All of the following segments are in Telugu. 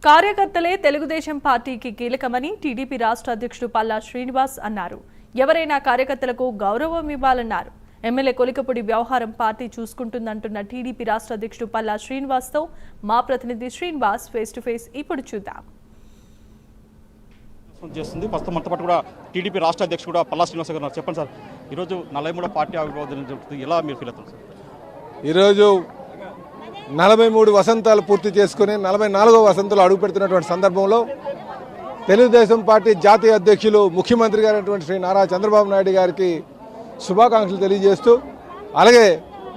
కార్యకర్తలే తెలుగుదేశం పార్టీకి కీలకమని టీడీపీ రాష్ట్ర అధ్యక్షుడు పల్లా శ్రీనివాస్ అన్నారు. ఎవరైనా కార్యకర్తలకు గౌరవం ఇవ్వాలన్నారు. ఎమ్మెల్యే కొలికపూడి వ్యవహారం పార్టీ చూసుకుంటుందంటున్న టీడీపీ రాష్ట్ర అధ్యక్షుడు పల్లా శ్రీనివాస్తో మా ప్రతినిధి శ్రీనివాస్ ఫేస్ టు ఫేస్ ఇప్పుడు చూద్దాం. చేస్తుంది ప్రస్తుతం మనతో పాటు కూడా టీడీపీ రాష్ట్ర అధ్యక్షుడు కూడా పల్లా శ్రీనివాస్ గారు. చెప్పండి సార్, ఈరోజు 43వ పార్టీ ఆవిర్భావం జరుగుతుంది, ఎలా మీరు ఫీల్ అవుతారు సార్? ఈరోజు 43 వసంతాలు పూర్తి చేసుకుని 44వ వసంతంలో అడుగు పెడుతున్నటువంటి సందర్భంలో తెలుగుదేశం పార్టీ జాతీయ అధ్యక్షులు ముఖ్యమంత్రి గారైనటువంటి శ్రీ నారా చంద్రబాబు నాయుడు గారికి శుభాకాంక్షలు తెలియజేస్తూ, అలాగే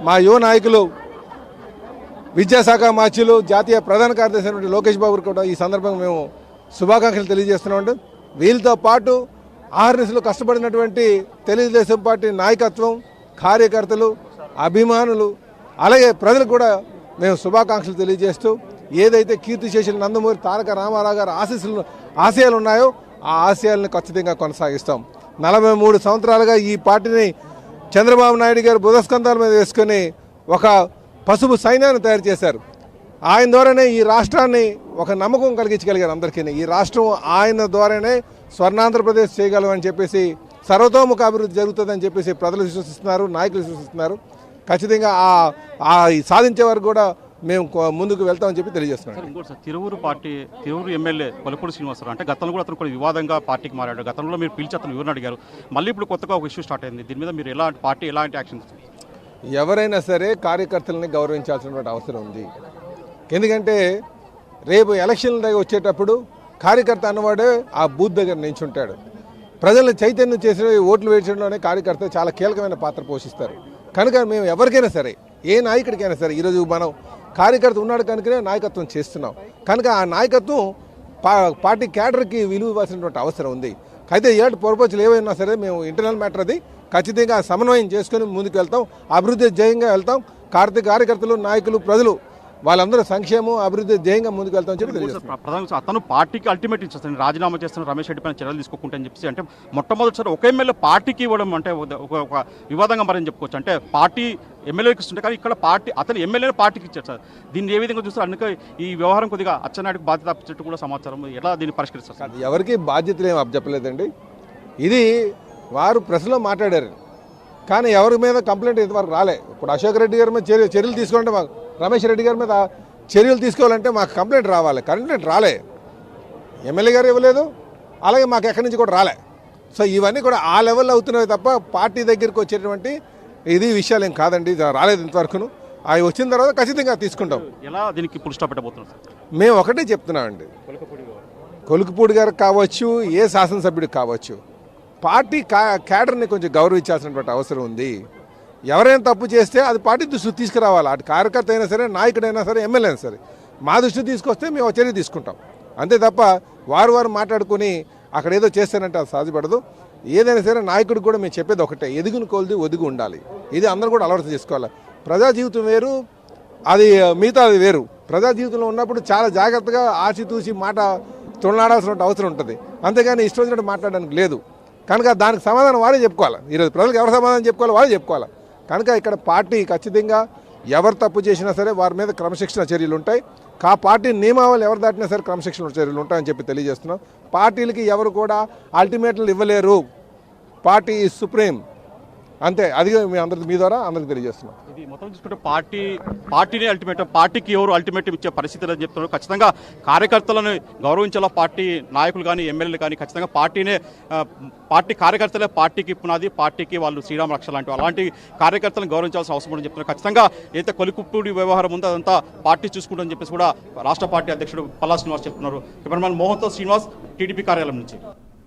మా యువ నాయకులు విద్యాశాఖ మార్చులు జాతీయ ప్రధాన కార్యదర్శి అయినటువంటి లోకేష్ బాబు కూడా ఈ సందర్భంగా మేము శుభాకాంక్షలు తెలియజేస్తున్నాం. వీళ్ళతో పాటు ఆర్ఎస్లో కష్టపడినటువంటి తెలుగుదేశం పార్టీ నాయకత్వం, కార్యకర్తలు, అభిమానులు, అలాగే ప్రజలకు కూడా మేము శుభాకాంక్షలు తెలియజేస్తూ, ఏదైతే కీర్తిశేషులు నందమూరి తారక రామారావు గారి ఆశయాలు ఉన్నాయో ఆ ఆశయాలను ఖచ్చితంగా కొనసాగిస్తాం. 43 సంవత్సరాలుగా ఈ పార్టీని చంద్రబాబు నాయుడు గారు బుధస్కంధాల మీద వేసుకొని ఒక పసుపు సైన్యాన్ని తయారు చేశారు. ఆయన ద్వారానే ఈ రాష్ట్రాన్ని ఒక నమ్మకం కలిగించగలిగారు అందరికీ. ఈ రాష్ట్రం ఆయన ద్వారానే స్వర్ణాంధ్రప్రదేశ్ చేయగలమని చెప్పేసి, సర్వతోముఖ అభివృద్ధి జరుగుతుందని చెప్పేసి ప్రజలు విశ్వసిస్తున్నారు, నాయకులు విశ్వసిస్తున్నారు. ఖచ్చితంగా సాధించే వరకు కూడా మేము ముందుకు వెళ్తామని చెప్పి తెలియజేస్తున్నాం. ఇంకోటి సార్, తిరువురు ఎమ్మెల్యే కొలికపూడి శ్రీనివాసరావు అంటే గతంలో కూడా అతను కూడా వివాదంగా పార్టీకి మారాడు. గతంలో మీరు పిలిచి అతను ఎవరిని అడిగారు, మళ్ళీ ఇప్పుడు కొత్తగా ఒక ఇష్యూ స్టార్ట్ అయింది. దీని మీద మీరు ఎలాంటి యాక్షన్? ఎవరైనా సరే కార్యకర్తలని గౌరవించాల్సినటువంటి అవసరం ఉంది. ఎందుకంటే రేపు ఎలక్షన్ల దగ్గర వచ్చేటప్పుడు కార్యకర్త అన్నవాడే ఆ బూత్ దగ్గర నించుంటాడు. ప్రజలను చైతన్యం చేసిన ఓట్లు వేయడంలోనే కార్యకర్త చాలా కీలకమైన పాత్ర పోషిస్తారు. కనుక మేము ఎవరికైనా సరే, ఏ నాయకుడికైనా సరే, ఈరోజు మనం కార్యకర్త ఉన్నాడు కనుకనే నాయకత్వం చేస్తున్నాం. కనుక ఆ నాయకత్వం పార్టీ క్యాడర్కి విలువ ఇవ్వాల్సినటువంటి అవసరం ఉంది. అయితే ఏడు పొరపచ్చులు ఏవైనా సరే మేము ఇంటర్నల్ మ్యాటర్ అది ఖచ్చితంగా సమన్వయం చేసుకొని ముందుకు వెళ్తాం, అభివృద్ధి ధ్యేయంగా వెళ్తాం. కార్యకర్తలు, నాయకులు, ప్రజలు వాళ్ళందరూ సంక్షేమం, అభివృద్ధి ధ్యేయంగా ముందుకు వెళ్తామని చెప్పి ప్రధానంగా అతను పార్టీకి అల్టిమేట్ ఇచ్చేస్తాను, రాజీనామా చేస్తున్న రమేష్ రెడ్డి పైన చర్యలు తీసుకోకుంటాయని చెప్పి, అంటే మొట్టమొదటిసారి ఒక ఎమ్మెల్యే పార్టీకి ఇవ్వడం అంటే ఒక వివాదంగా మరని చెప్పుకోవచ్చు. అంటే పార్టీ ఎమ్మెల్యేకి ఇస్తుంటే కానీ ఇక్కడ అతను ఎమ్మెల్యేని పార్టీకి ఇచ్చారు సార్. దీన్ని ఏ విధంగా చూస్తారు? అందుకే ఈ వ్యవహారం కొద్దిగా అచ్చెన్నాయుడికి బాధ్యత అప్పచెట్టు కూడా సమాచారం, ఎలా దీన్ని పరిష్కరిస్తారు సార్? ఎవరికి బాధ్యతలు ఏమి అప్పచెప్పలేదండి. ఇది వారు ప్రెస్లో మాట్లాడారు, కానీ ఎవరి మీద కంప్లైంట్ ఇంతవరకు రాలే. ఇప్పుడు అశోక్ రెడ్డి గారి మీద చర్యలు తీసుకోవాలంటే, మాకు రమేష్ రెడ్డి గారి మీద చర్యలు తీసుకోవాలంటే మాకు కంప్లైంట్ రావాలి. కంప్లైంట్ రాలే, ఎమ్మెల్యే గారు ఇవ్వలేదు, అలాగే మాకు ఎక్కడి నుంచి కూడా రాలే. సో ఇవన్నీ కూడా ఆ లెవెల్లో అవుతున్నాయి తప్ప పార్టీ దగ్గరికి వచ్చేటువంటి ఇది విషయాలు ఏం కాదండి, రాలేదు ఇంతవరకును. అవి వచ్చిన తర్వాత ఖచ్చితంగా తీసుకుంటాం. ఎలా దీనికి ఫుల్ స్టాప్ పెట్టబోతున్నాం సార్? మేము ఒకటే చెప్తున్నామండి, కొలికపూడి గారికి కావచ్చు, ఏ శాసనసభ్యుడికి కావచ్చు, పార్టీ క్యాడర్ని కొంచెం గౌరవించాల్సినటువంటి అవసరం ఉంది. ఎవరైనా తప్పు చేస్తే అది పార్టీ దృష్టికి తీసుకురావాలి. అటు కార్యకర్త అయినా సరే, నాయకుడైనా సరే, ఎమ్మెల్యే అయినా సరే, మా దృష్టికి తీసుకొస్తే మేము చర్య తీసుకుంటాం. అంతే తప్ప వారు మాట్లాడుకుని అక్కడ ఏదో చేస్తానంటే అది సాధ్యపడదు. ఏదైనా సరే నాయకుడికి కూడా మేము చెప్పేది ఒకటే, ఎదుగుని కొలిది ఒదిగి ఉండాలి. ఇది అందరూ కూడా అలవాటు చేసుకోవాలి. ప్రజా జీవితం వేరు, అది మిగతాది వేరు. ప్రజా జీవితంలో ఉన్నప్పుడు చాలా జాగ్రత్తగా ఆచితూచి మాట తొలనాడాల్సిన అవసరం ఉంటుంది. అంతేగాని ఇష్టం వచ్చినట్టు మాట్లాడడానికి లేదు. కనుక దానికి సమాధానం వారే చెప్పుకోవాలి. ఈరోజు ప్రజలకు ఎవరు సమాధానం చెప్పుకోవాలి, వారే చెప్పుకోవాలి. కనుక ఇక్కడ పార్టీ ఖచ్చితంగా ఎవరు తప్పు చేసినా సరే వారి మీద క్రమశిక్షణ చర్యలు ఉంటాయి. పార్టీ నియమావళి ఎవరు దాటినా సరే క్రమశిక్షణ చర్యలు ఉంటాయని చెప్పి తెలియజేస్తున్నాం. పార్టీలకి ఎవరు కూడా అల్టిమేట్లు ఇవ్వలేరు. పార్టీ ఈజ్ సుప్రీం, అంతే. అది మీ ద్వారా అందరికి తెలియజేస్తున్నాం. ఇది మొత్తం చూసుకుంటే పార్టీనే అల్టిమేట్, పార్టీకి ఎవరు అల్టిమేటం ఇచ్చే పరిస్థితులు అని చెప్తున్నారు. ఖచ్చితంగా కార్యకర్తలను గౌరవించాలా పార్టీ నాయకులు కానీ, ఎమ్మెల్యేలు కానీ. ఖచ్చితంగా పార్టీ కార్యకర్తలే పార్టీకి పునాది, పార్టీకి వాళ్ళు శ్రీరామ రక్ష లాంటి అలాంటి కార్యకర్తలను గౌరవించాల్సిన అవసరం అని చెప్తున్నారు. ఖచ్చితంగా అయితే కొలికపూడి వ్యవహారం ఉందో అదంతా పార్టీ చూసుకుంటుందని చెప్పేసి కూడా రాష్ట్ర పార్టీ అధ్యక్షుడు పల్లా శ్రీనివాస్ చెప్తున్నారు. కెమెరామెన్ మోహన్తో శ్రీనివాస్, టీడీపీ కార్యాలయం నుంచి.